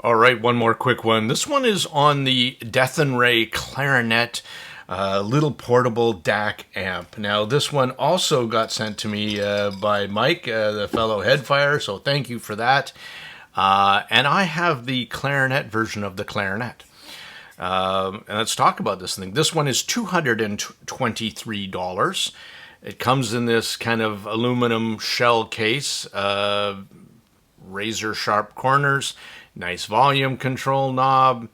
All right, one more quick one. This one is on the DETHONRAY Clarinet little portable DAC amp. Now, this one also got sent to me by Mike, the fellow Headfire, so thank you for that. And I have the clarinet version of the clarinet. And let's talk about this thing. This one is $223. It comes in this kind of aluminum shell case, razor sharp corners, nice volume control knob.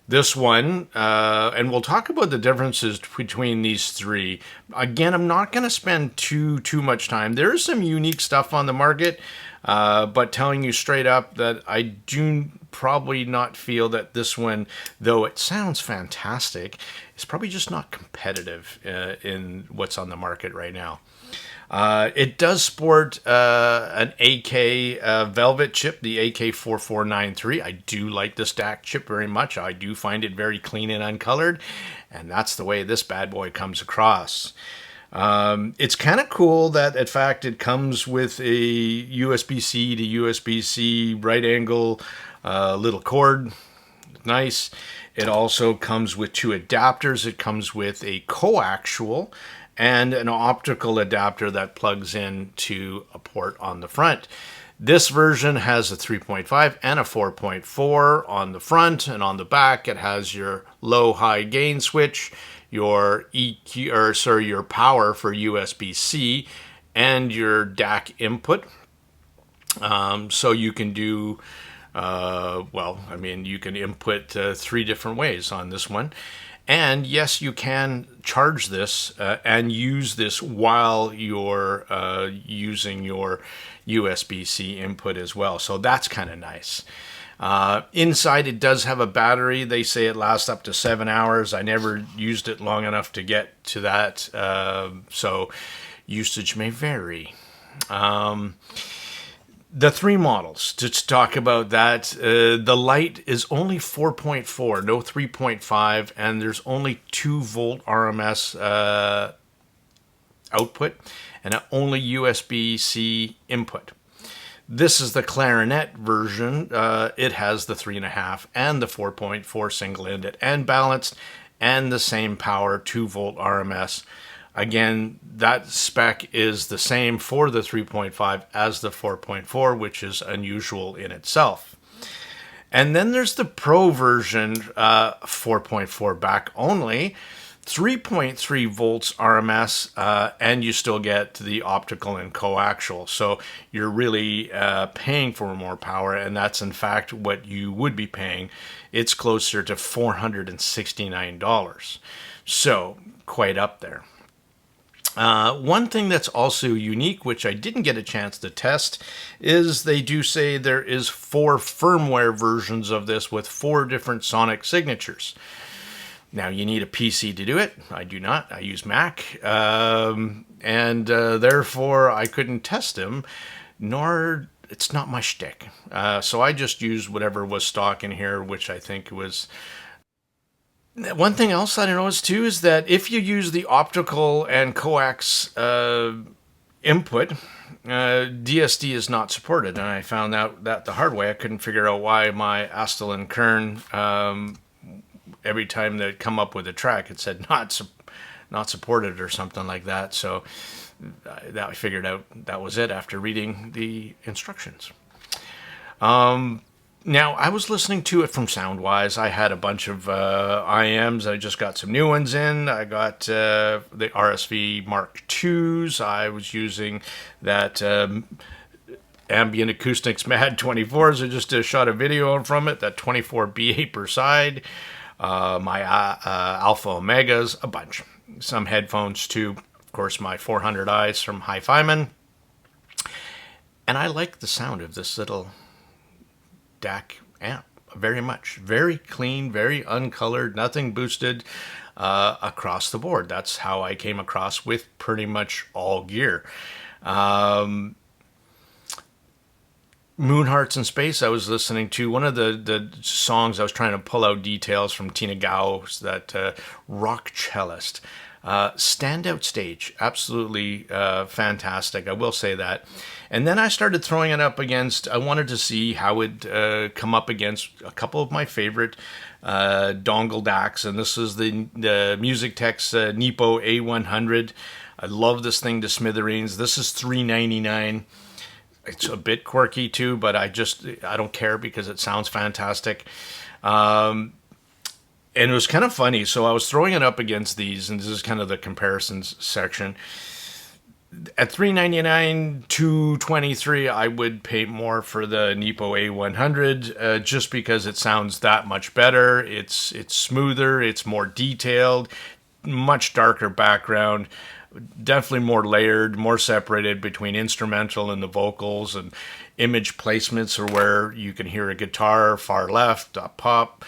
This one, and we'll talk about the differences between these three. Again, I'm not going to spend too much time. There is some unique stuff on the market, but telling you straight up that I do probably not feel that this one, though it sounds fantastic, is probably just not competitive in what's on the market right now. It does sport an AK Velvet chip, the AK4493. I do like this DAC chip very much. I do find it very clean and uncolored, and that's the way this bad boy comes across. It's kind of cool that, in fact, it comes with a USB-C to USB-C right angle little cord. Nice. It also comes with two adapters. It comes with a coaxial and an optical adapter that plugs into a port on the front. This version has a 3.5 and a 4.4 on the front, and on the back it has your low-high gain switch, your your power for USB-C, and your DAC input. So you can do you can input three different ways on this one. And yes, you can charge this and use this while you're using your USB-C input as well. So that's kind of nice. Inside, it does have a battery. They say it lasts up to 7 hours. I never used it long enough to get to that, so usage may vary. The three models, to talk about that, the light is only 4.4, no 3.5, and there's only 2 volt RMS output and only USB-C input. This is the clarinet version. It has the 3.5 and the 4.4 single-ended and balanced and the same power, 2 volt RMS. Again, that spec is the same for the 3.5 as the 4.4, which is unusual in itself. And then there's the Pro version, 4.4 back only, 3.3 volts RMS, and you still get the optical and coaxial. So you're really paying for more power, and that's in fact what you would be paying. It's closer to $469. So quite up there. One thing that's also unique, which I didn't get a chance to test, is they do say there is 4 firmware versions of this with 4 different sonic signatures. Now, you need a PC to do it. I do not. I use Mac. Therefore, I couldn't test them, nor it's not my shtick. So I just used whatever was stock in here, which I think was... One thing else I noticed too is that if you use the optical and coax input, DSD is not supported, and I found out that the hard way. I couldn't figure out why my Astle and Kern, every time they'd come up with a track, it said not supported or something like that. So that I figured out that was it after reading the instructions. Now, I was listening to it from Soundwise. I had a bunch of IMs. I just got some new ones in. I got the RSV Mark IIs. I was using that Ambient Acoustics Mad 24s. I just shot a video from it, that 24 BA per side. My Alpha Omegas, a bunch. Some headphones too. Of course, my 400i's from Hi-Fiman. And I like the sound of this little DAC amp very much. Very clean, very uncolored, nothing boosted across the board. That's how I came across with pretty much all gear. Moon Hearts in Space, I was listening to one of the songs. I was trying to pull out details from Tina Gau's, that rock cellist. Standout stage, absolutely fantastic. I will say that. And then I started throwing it up against. I wanted to see how it come up against a couple of my favorite dongle DACs, and this is the Music Tech's Nepo A100. I love this thing to smithereens. This is $399. It's a bit quirky too, but I don't care because it sounds fantastic. And it was kind of funny. So I was throwing it up against these, and this is kind of the comparisons section. At $399, $223, I would pay more for the Nepo A100 just because it sounds that much better. It's smoother, it's more detailed, much darker background, definitely more layered, more separated between instrumental and the vocals, and image placements are where you can hear a guitar far left, up pop,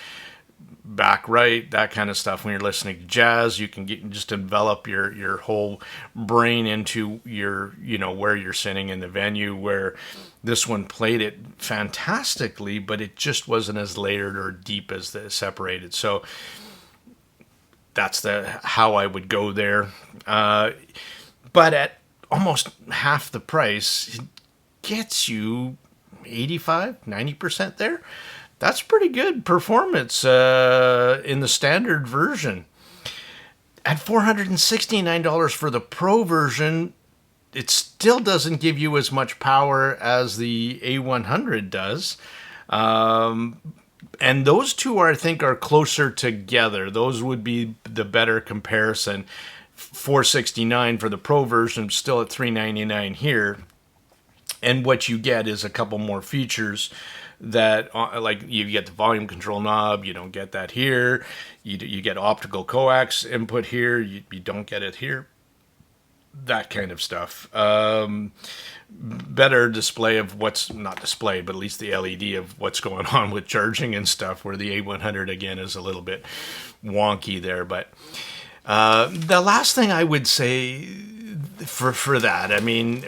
back right, that kind of stuff. When you're listening to jazz, you can just envelop your whole brain into your, where you're sitting in the venue, where this one played it fantastically, but it just wasn't as layered or deep as the separated. So that's how I would go there. But at almost half the price, it gets you 85-90% there. That's pretty good performance in the standard version. At $469 for the Pro version, it still doesn't give you as much power as the A100 does. And those two, I think, are closer together. Those would be the better comparison. $469 for the Pro version, still at $399 here. And what you get is a couple more features that, like, you get the volume control knob. You don't get that here. You get optical coax input here. You don't get it here. That kind of stuff. Better display of what's not display, but at least the LED of what's going on with charging and stuff, where the A100 again is a little bit wonky there. But the last thing I would say for that, I mean,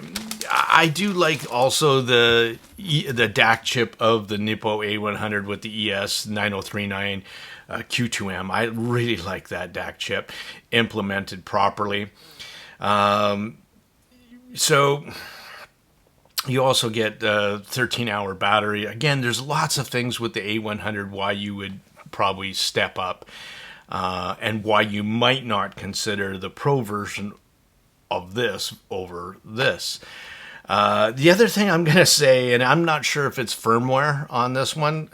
I do like also the DAC chip of the Nepo A100 with the ES9039 Q2M. I really like that DAC chip implemented properly. So you also get a 13-hour battery. Again, there's lots of things with the A100 why you would probably step up and why you might not consider the Pro version of this over this. The other thing I'm going to say, and I'm not sure if it's firmware on this one,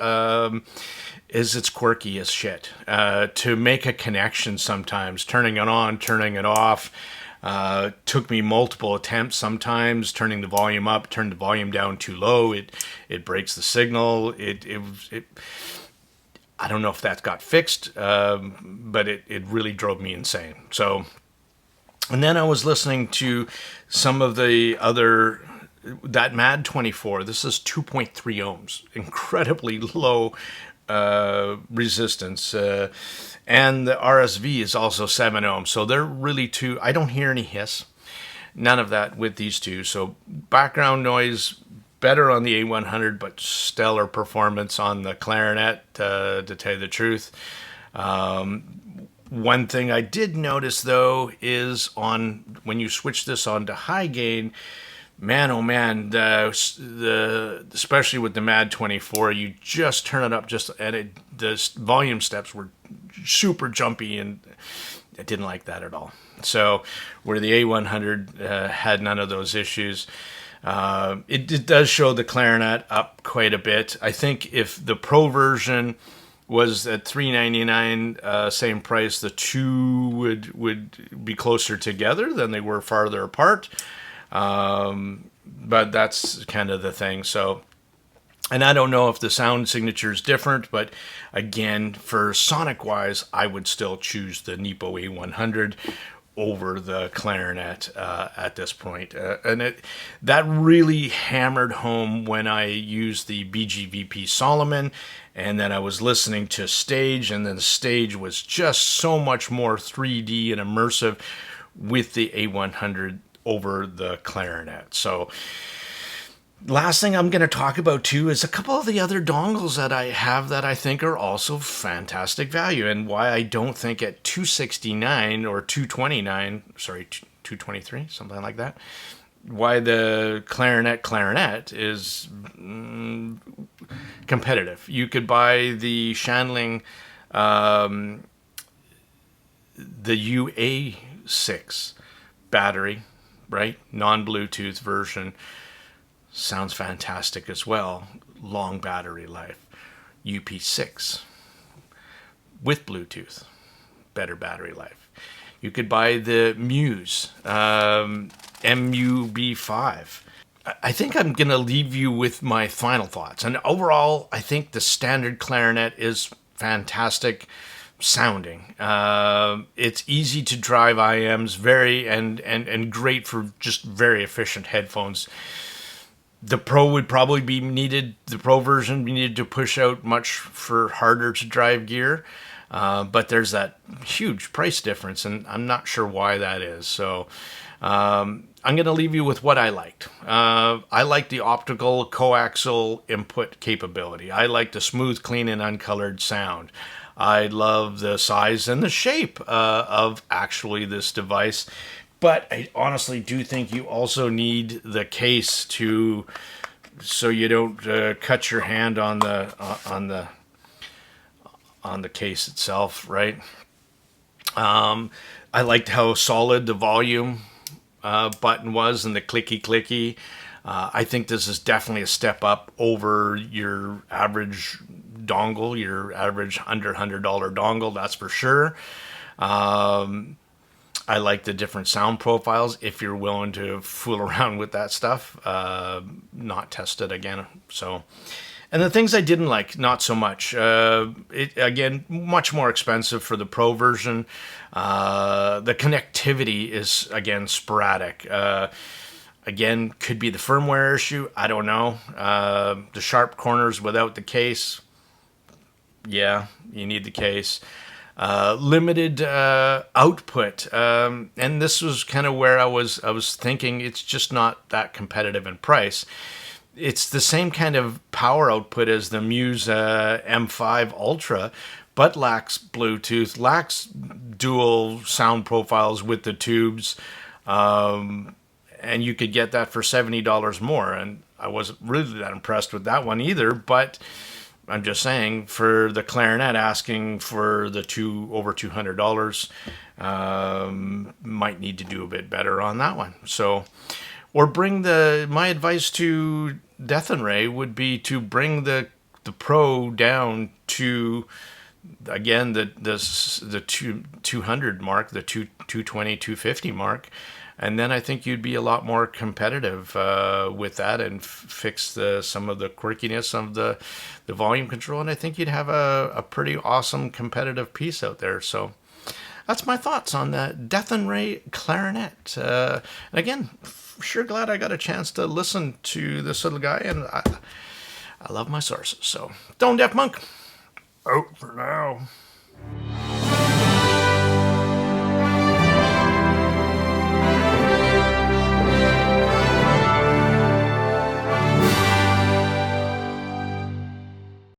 is it's quirky as shit. To make a connection sometimes, turning it on, turning it off, took me multiple attempts sometimes, turning the volume up, turn the volume down too low, it breaks the signal. I don't know if that got fixed, but it really drove me insane. So, and then I was listening to some of the other, that MAD 24, this is 2.3 ohms, incredibly low resistance. And the RSV is also 7 ohms. So they're really two. I don't hear any hiss. None of that with these two. So background noise, better on the A100, but stellar performance on the Clarinet, to tell you the truth. One thing I did notice, though, is when you switch this on to high gain, man, oh man, especially with the MAD 24, you just turn it up and the volume steps were super jumpy, and I didn't like that at all. So where the A100 had none of those issues, it does show the Clarinet up quite a bit. I think if the Pro version was at $399, same price, the two would be closer together than they were farther apart. But that's kind of the thing. So, and I don't know if the sound signature is different, but again, for sonic wise, I would still choose the Nepo A100 over the Clarinet at this point. And that really hammered home when I used the BGVP Solomon, and then I was listening to Stage, and then the Stage was just so much more 3D and immersive with the A100 over the Clarinet. So Last thing I'm going to talk about too is a couple of the other dongles that I have that I think are also fantastic value, and why I don't think at $269 or $229, sorry, $223, something like that, why the Clarinet is competitive. You could buy the Shandling, the UA6 battery, right? Non-Bluetooth version. Sounds fantastic as well. Long battery life. UP6 with Bluetooth. Better battery life. You could buy the Muse MUB5. I think I'm going to leave you with my final thoughts. And overall, I think the standard clarinet is fantastic sounding. It's easy to drive IMs, very and great for just very efficient headphones. The Pro would probably be needed. The Pro version be needed to push out much for harder to drive gear. But there's that huge price difference, and I'm not sure why that is. So I'm going to leave you with what I liked. I like the optical coaxial input capability. I like the smooth, clean, and uncolored sound. I love the size and the shape of actually this device. But I honestly do think you also need the case so you don't cut your hand on the case itself, right? I liked how solid the volume button was and the clicky. I think this is definitely a step up over your average dongle, your average under $100 dongle, that's for sure. I like the different sound profiles if you're willing to fool around with that stuff. Not test it again. So, and the things I didn't like, not so much. Again, much more expensive for the Pro version. The connectivity is, again, sporadic. Again, could be the firmware issue. I don't know. The sharp corners without the case. Yeah, you need the case. Limited output, and this was kind of where I was thinking it's just not that competitive in price. It's the same kind of power output as the Muse M5 Ultra, but lacks Bluetooth, lacks dual sound profiles with the tubes, and you could get that for $70 more, and I wasn't really that impressed with that one either, but I'm just saying, for the clarinet, asking for the over $200, might need to do a bit better on that one. So, or my advice to DETHONRAY would be to bring the Pro down to, again, the 200 mark, the 220, 250 mark. And then I think you'd be a lot more competitive with that and fix some of the quirkiness of the volume control. And I think you'd have a pretty awesome competitive piece out there. So that's my thoughts on the DETHONRAY Clarinet. And again, sure glad I got a chance to listen to this little guy. And I love my sources. So, Tone Deaf Monk, out for now.